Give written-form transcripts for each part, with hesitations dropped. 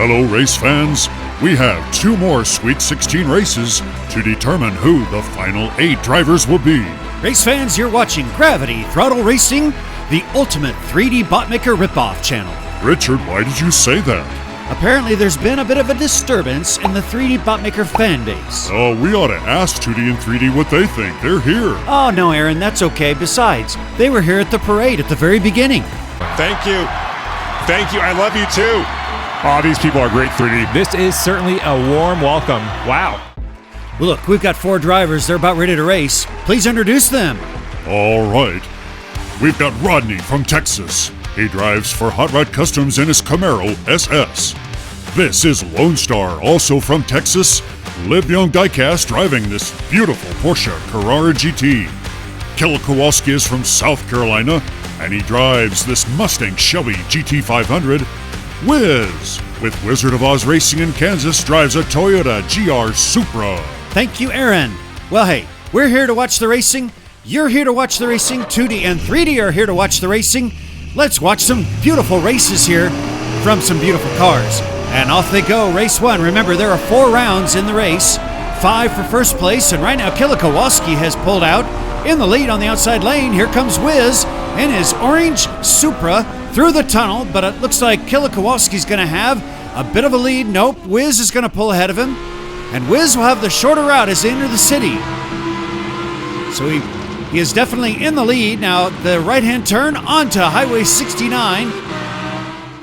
Hello, race fans. We have 2 more Sweet 16 races to determine who the final 8 drivers will be. Race fans, you're watching Gravity Throttle Racing, the ultimate 3D botmaker ripoff channel. Richard, why did you say that? Apparently there's been a bit of a disturbance in the 3D botmaker fan base. Oh, we ought to ask 2D and 3D what they think. They're here. Oh, no, Aaron, that's okay. Besides, they were here at the parade at the very beginning. Thank you. Thank you. I love you too. Oh, these people are great, 3D. This is certainly a warm welcome. Wow. Well, look, we've got 4 drivers. They're about ready to race. Please introduce them. All right. We've got Rodney from Texas. He drives for Hot Rod Customs in his Camaro SS. This is Lone Star, also from Texas. Live Young Diecast driving this beautiful Porsche Carrera GT. Killa Kowalski is from South Carolina, and he drives this Mustang Shelby GT500. Wiz, with Wizard of Oz Racing in Kansas, drives a Toyota GR Supra. Thank you, Aaron. Well, hey, we're here to watch the racing. You're here to watch the racing. 2D and 3D are here to watch the racing. Let's watch some beautiful races here from some beautiful cars. And off they go, race 1. Remember, there are 4 rounds in the race, 5 for first place, and right now Killa Kowalski has pulled out in the lead on the outside lane. Here comes Wiz in his orange Supra through the tunnel, but it looks like Killa Kowalski's going to have a bit of a lead. Nope, Wiz is going to pull ahead of him, and Wiz will have the shorter route as they enter the city. So he is definitely in the lead. Now the right-hand turn onto Highway 69,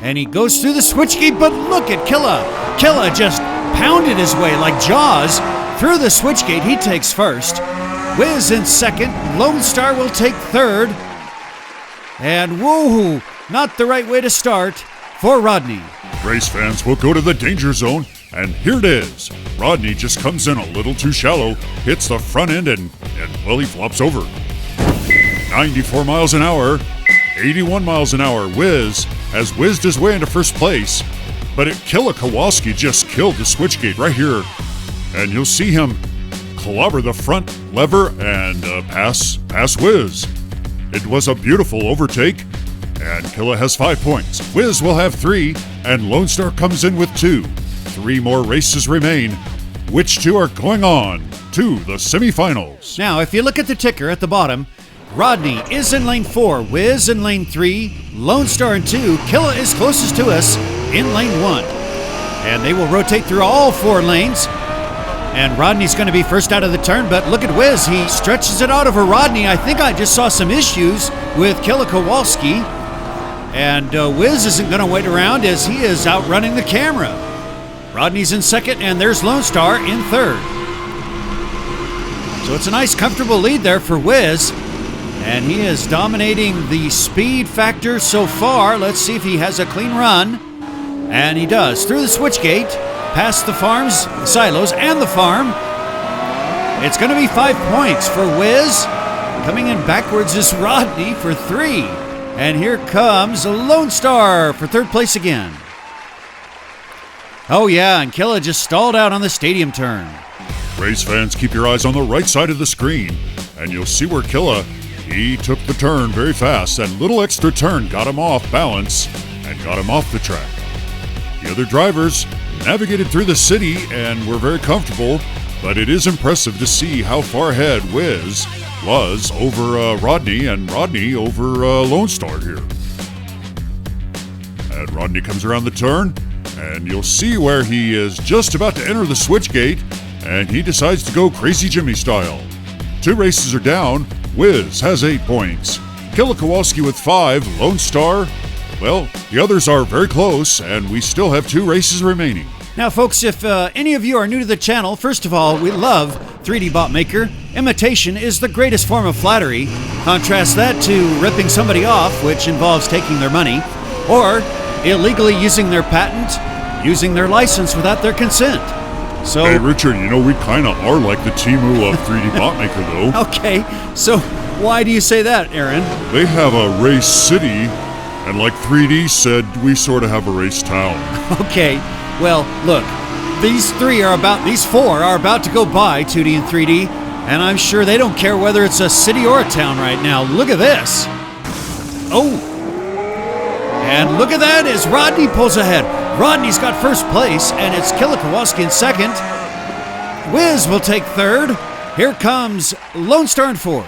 and he goes through the switch gate, but look at Killa. Killa just pounded his way like Jaws through the switch gate. He takes first. Wiz in second. Lone Star will take third. And woohoo, not the right way to start for Rodney. Race fans, will go to the danger zone, and here it is. Rodney just comes in a little too shallow, hits the front end, and well, he flops over. 94 miles an hour, 81 miles an hour. Wiz has whizzed his way into first place, but Killa Kowalski just killed the switchgate right here, and you'll see him clobber the front lever and pass Wiz. It was a beautiful overtake, and Killa has 5 points. Wiz will have 3, and Lone Star comes in with 2. 3 more races remain. Which 2 are going on to the semifinals? Now, if you look at the ticker at the bottom, Rodney is in lane 4, Wiz in lane 3, Lone Star in 2, Killa is closest to us in lane 1. And they will rotate through all 4 lanes. And Rodney's going to be first out of the turn, but look at Wiz. He stretches it out over Rodney. I think I just saw some issues with Killa Kowalski. And Wiz isn't going to wait around as he is outrunning the camera. Rodney's in second, and there's Lone Star in third. So it's a nice, comfortable lead there for Wiz. And he is dominating the speed factor so far. Let's see if he has a clean run. And he does. Through the switch gate, past the farms, the silos, and the farm. It's going to be 5 points for Wiz. Coming in backwards is Rodney for 3. And here comes Lone Star for third place again. Oh yeah, and Killa just stalled out on the stadium turn. Race fans, keep your eyes on the right side of the screen, and you'll see where Killa, he took the turn very fast. That little extra turn got him off balance and got him off the track. The other drivers navigated through the city and were very comfortable, but it is impressive to see how far ahead Wiz was over Rodney, and Rodney over Lone Star here. And Rodney comes around the turn, and you'll see where he is just about to enter the switch gate, and he decides to go Crazy Jimmy style. 2 races are down. Wiz has 8 points. Killa Kowalski with 5. Lone Star, well, the others are very close, and we still have 2 races remaining. Now, folks, if any of you are new to the channel, first of all, we love 3D Botmaker. Imitation is the greatest form of flattery. Contrast that to ripping somebody off, which involves taking their money, or illegally using their patent, using their license without their consent. So, hey, Richard, you know, we kind of are like the Temu of 3D Botmaker, though. Okay, so why do you say that, Aaron? They have a race city, and like 3D said, we sort of have a race town. Okay, well, look, these 4 are about to go by 2D and 3D, and I'm sure they don't care whether it's a city or a town right now. Look at this. Oh, And look at that as Rodney pulls ahead. Rodney's got first place, and it's Killa Kowalski in second. Wiz will take third. Here comes Lone Star in fourth.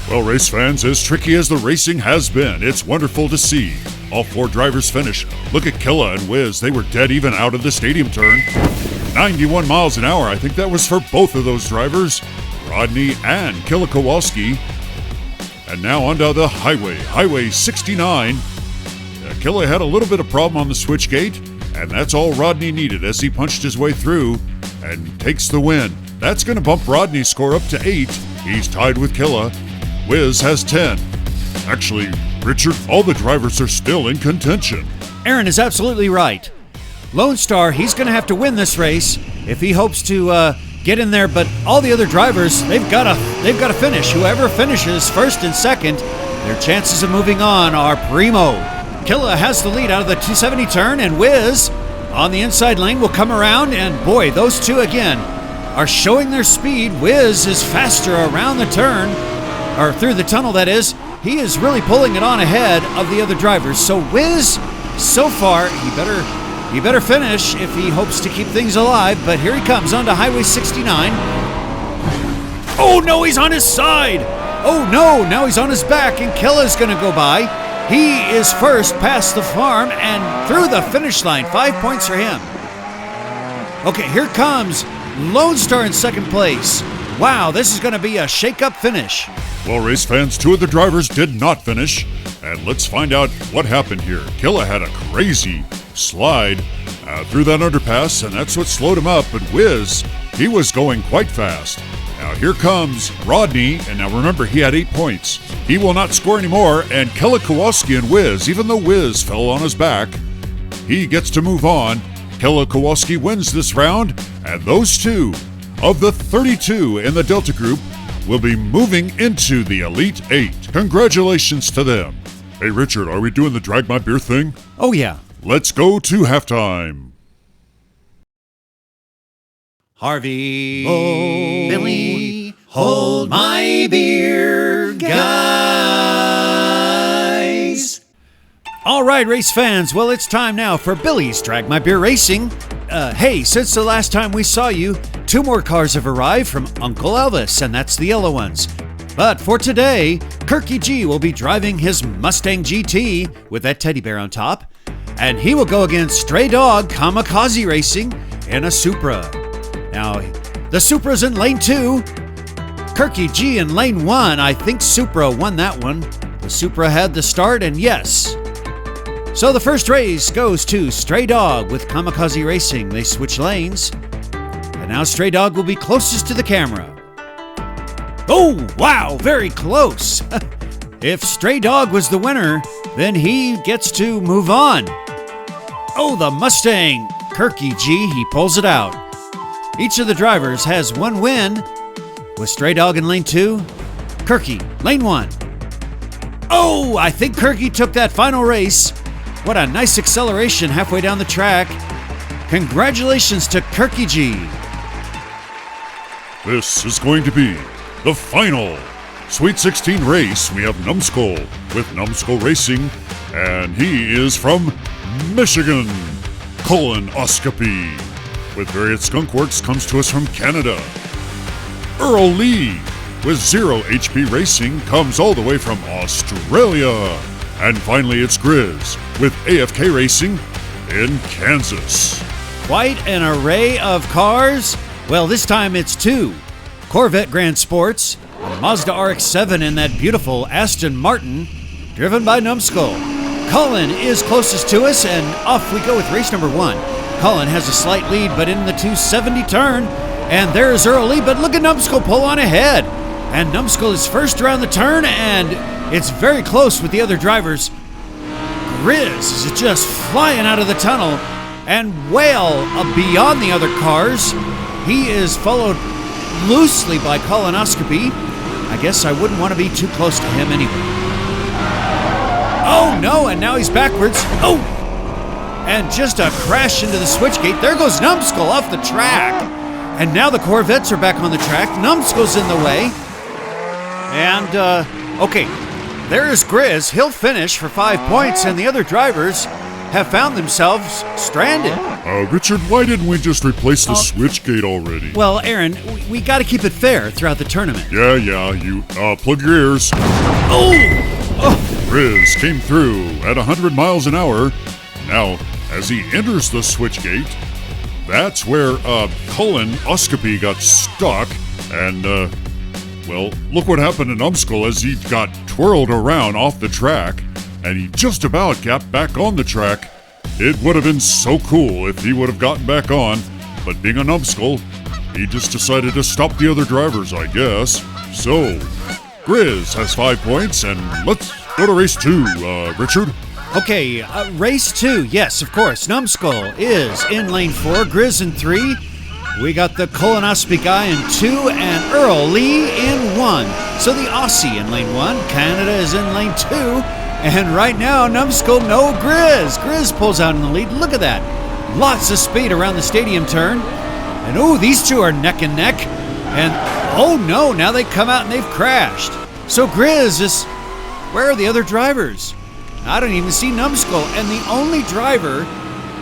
Well, race fans, as tricky as the racing has been, it's wonderful to see all 4 drivers finish. Look at Killa and Wiz. They were dead even out of the stadium turn. 91 miles an hour. I think that was for both of those drivers, Rodney and Killa Kowalski. And now onto the highway, Highway 69. Killa had a little bit of problem on the switch gate, and that's all Rodney needed as he punched his way through and takes the win. That's going to bump Rodney's score up to 8. He's tied with Killa. Wiz has 10. Actually, Richard, all the drivers are still in contention. Aaron is absolutely right. Lone Star, he's going to have to win this race if he hopes to get in there, but all the other drivers, they've got to finish. Whoever finishes first and second, their chances of moving on are primo. Killa has the lead out of the 270 turn, and Wiz on the inside lane will come around, and boy, those two again are showing their speed. Wiz is faster around the turn, or through the tunnel, that is. He is really pulling it on ahead of the other drivers. So Wiz, so far, he better finish if he hopes to keep things alive. But here he comes onto Highway 69. Oh no, he's on his side. Oh no, now he's on his back, and Killa's going to go by. He is first past the farm and through the finish line. 5 points for him. Okay, here comes Lone Star in second place. Wow, this is going to be a shake-up finish. Well, race fans, 2 of the drivers did not finish, and let's find out what happened here. Killa had a crazy slide through that underpass, and that's what slowed him up, but Wiz, he was going quite fast. Now here comes Rodney, and now remember, he had 8 points. He will not score anymore, and Killa Kowalski and Wiz, even though Wiz fell on his back, he gets to move on. Killa Kowalski wins this round, and those 2 of the 32 in the Delta Group will be moving into the Elite 8. Congratulations to them. Hey, Richard, are we doing the Drag My Beer thing? Oh, yeah. Let's go to halftime. Harvey, Billy, hold my beer, guys. All right, race fans. Well, it's time now for Billy's Drag My Beer Racing. Hey, since the last time we saw you, 2 more cars have arrived from Uncle Elvis, and that's the yellow ones. But for today, Kirky G will be driving his Mustang GT with that teddy bear on top, and he will go against Stray Dog Kamikaze Racing in a Supra. Now, the Supra's in lane 2, Kirky G in lane 1. I think Supra won that one. The Supra had the start, and yes. So the first race goes to Stray Dog with Kamikaze Racing. They switch lanes, and now Stray Dog will be closest to the camera. Oh, wow, very close. If Stray Dog was the winner, then he gets to move on. Oh, the Mustang, Kirky G, he pulls it out. Each of the drivers has 1 win, with Stray Dog in lane 2, Kirky, lane 1. Oh, I think Kirky took that final race. What a nice acceleration halfway down the track. Congratulations to Kirky G. This is going to be the final Sweet 16 race. We have Numbskull with Numbskull Racing, and he is from Michigan. Colonoscopy with Variant Skunk Works comes to us from Canada. Earl Lee with Zero HP Racing comes all the way from Australia. And finally, it's Grizz with AFK Racing in Kansas. Quite an array of cars. Well, this time it's 2. Corvette Grand Sports, a Mazda RX-7, and that beautiful Aston Martin, driven by Numbskull. Colin is closest to us, and off we go with race number 1. Colin has a slight lead, but in the 270 turn, and there's Earl Lee, but look at Numbskull pull on ahead. And Numbskull is first around the turn, and it's very close with the other drivers. Grizz is just flying out of the tunnel and well beyond the other cars. He is followed loosely by Colonoscopy. I guess I wouldn't want to be too close to him anyway. Oh no, and now he's backwards. Oh! And just a crash into the switchgate. There goes Numbskull off the track. And now the Corvettes are back on the track. Numbskull's in the way. And, okay. There is Grizz. He'll finish for 5 points, and the other drivers have found themselves stranded. Richard, why didn't we just replace the switch gate already? Well, Aaron, we got to keep it fair throughout the tournament. Yeah, you, plug your ears. Oh! Grizz came through at 100 miles an hour. Now, as he enters the switch gate, that's where, colonoscopy got stuck, and, well, look what happened to Numbskull as he got twirled around off the track, and he just about got back on the track. It would have been so cool if he would have gotten back on, but being a Numbskull, he just decided to stop the other drivers, I guess. So, Grizz has 5 points, and let's go to race 2, Richard. Okay, race 2, yes, of course. Numbskull is in lane 4, Grizz in 3. We got the colonoscopy guy in 2 and Earl Lee in 1. So the Aussie in lane 1, Canada is in lane 2, and right now Numbskull, no Grizz. Grizz pulls out in the lead. Look at that. Lots of speed around the stadium turn. And oh, these two are neck and neck. And oh no, now they come out and they've crashed. So Grizz is, where are the other drivers? I don't even see Numbskull, and the only driver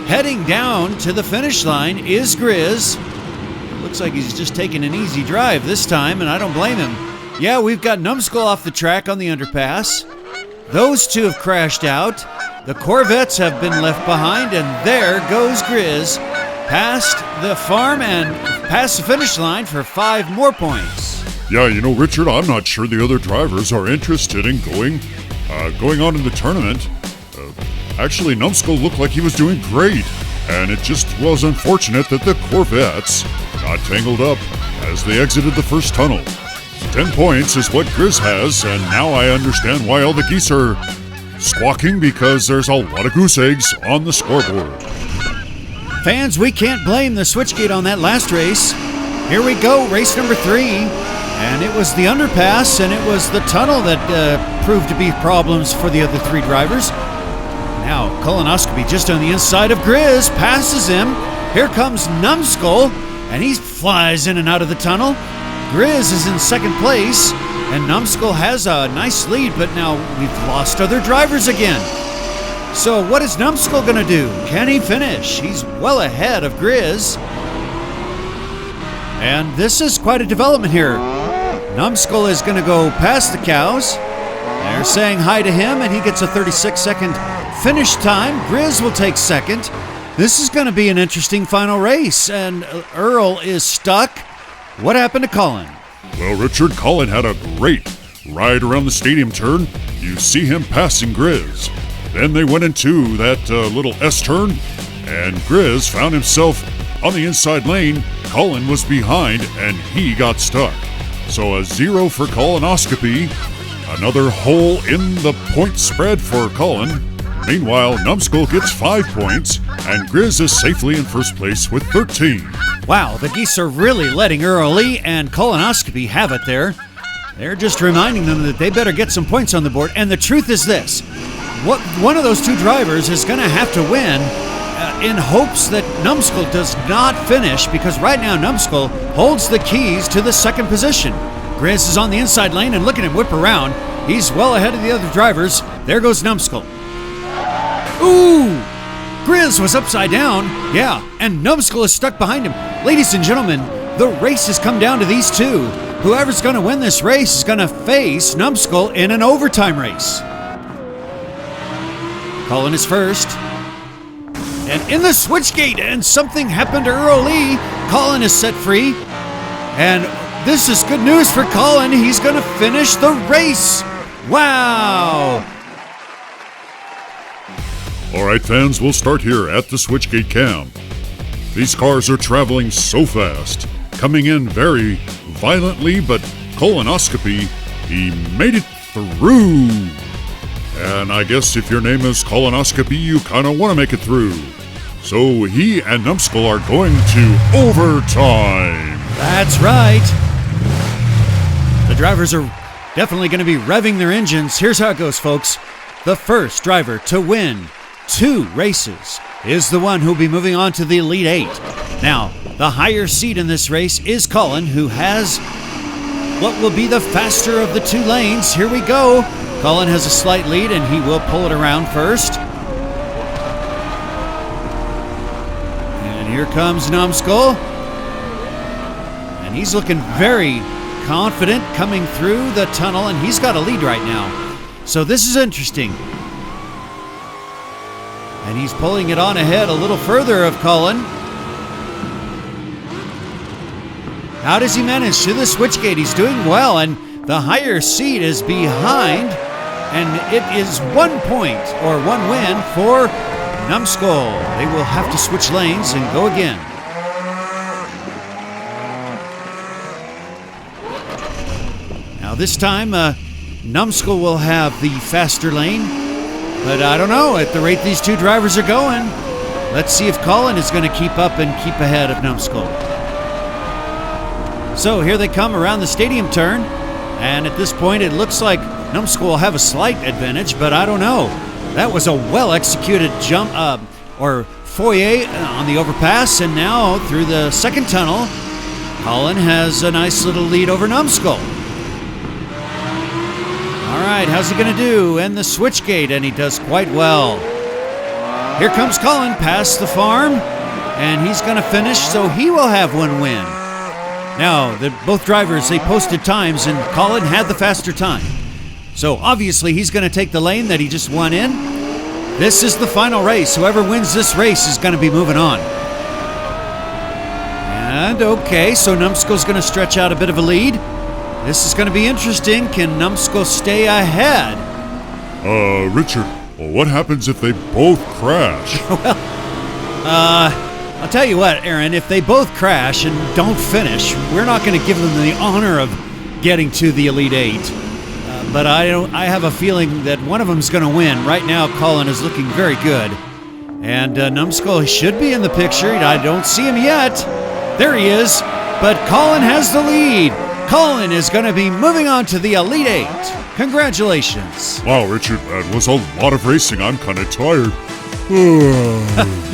heading down to the finish line is Grizz. Looks like he's just taking an easy drive this time, and I don't blame him. Yeah, we've got Numbskull off the track on the underpass. Those two have crashed out. The Corvettes have been left behind, and there goes Grizz past the farm and past the finish line for 5 more points. Yeah, Richard, I'm not sure the other drivers are interested in going on in the tournament. Actually, Numbskull looked like he was doing great, and it just was unfortunate that the Corvettes got tangled up as they exited the first tunnel. 10 points is what Grizz has, and now I understand why all the geese are squawking, because there's a lot of goose eggs on the scoreboard. Fans, we can't blame the switchgate on that last race. Here we go, race number 3. And it was the underpass, and it was the tunnel that proved to be problems for the other 3 drivers. Now, colonoscopy just on the inside of Grizz, passes him. Here comes Numbskull, and he flies in and out of the tunnel. Grizz is in second place, and Numbskull has a nice lead, but now we've lost other drivers again. So what is Numbskull going to do? Can he finish? He's well ahead of Grizz. And this is quite a development here. Numbskull is going to go past the cows. They're saying hi to him, and he gets a 36-second finish time. Grizz will take second. This is going to be an interesting final race, and Earl is stuck. What happened to Colin? Well, Richard, Colin had a great ride around the stadium turn. You see him passing Grizz. Then they went into that little S-turn, and Grizz found himself on the inside lane. Colin was behind, and he got stuck. So a 0 for colonoscopy. Another hole in the point spread for Colin. Meanwhile, Numbskull gets 5 points, and Grizz is safely in first place with 13. Wow, the geese are really letting Earl Lee and colonoscopy have it there. They're just reminding them that they better get some points on the board. And the truth is this. One of those 2 drivers is going to have to win in hopes that Numbskull does not finish, because right now Numbskull holds the keys to the second position. Grizz is on the inside lane, and look at him whip around. He's well ahead of the other drivers. There goes Numbskull. Ooh! Grizz was upside down. Yeah, and Numbskull is stuck behind him. Ladies and gentlemen, the race has come down to these 2. Whoever's going to win this race is going to face Numbskull in an overtime race. Colin is first. And in the switchgate, and something happened to Earl Lee. Colin is set free. And this is good news for Colin. He's going to finish the race. Wow! All right, fans, we'll start here at the switchgate cam. These cars are traveling so fast, coming in very violently, but colonoscopy, he made it through. And I guess if your name is Colonoscopy, you kind of want to make it through. So he and Numbskull are going to overtime. That's right. The drivers are definitely going to be revving their engines. Here's how it goes, folks. The first driver to win 2 races is the one who'll be moving on to the Elite 8. Now, the higher seed in this race is Colin, who has what will be the faster of the 2 lanes. Here we go. Colin has a slight lead, and he will pull it around first. And here comes Numbskull. And he's looking very confident coming through the tunnel, and he's got a lead right now. So this is interesting. And he's pulling it on ahead a little further of Colin. How does he manage through the switch gate? He's doing well, and the higher seat is behind, and it is 1 point or 1 win for Numbskull. They will have to switch lanes and go again. Now this time, Numbskull will have the faster lane, but I don't know, at the rate these two drivers are going, let's see if Colin is going to keep up and keep ahead of Numbskull. So here they come around the stadium turn, and at this point it looks like Numbskull will have a slight advantage, but I don't know. That was a well-executed jump or foyer on the overpass, and now through the second tunnel, Colin has a nice little lead over Numbskull. All right, how's he going to do? And the switch gate, and he does quite well. Here comes Colin past the farm, and he's going to finish, so he will have 1 win. Now, both drivers, they posted times, and Colin had the faster time. So obviously he's going to take the lane that he just won in. This is the final race. Whoever wins this race is going to be moving on. And okay, so Numbskull's going to stretch out a bit of a lead. This is going to be interesting. Can Numbskull stay ahead? Richard, what happens if they both crash? I'll tell you what, Aaron, if they both crash and don't finish, we're not going to give them the honor of getting to the Elite Eight. But I have a feeling that one of them is going to win. Right now, Colin is looking very good. And Numbskull should be in the picture. I don't see him yet. There he is. But Colin has the lead. Colin is going to be moving on to the Elite Eight. Congratulations. Wow, Richard, that was a lot of racing. I'm kind of tired.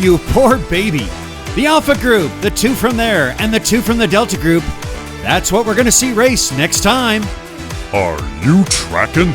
You poor baby. The Alpha Group, the 2 from there, and the 2 from the Delta Group. That's what we're going to see race next time. Are you tracking?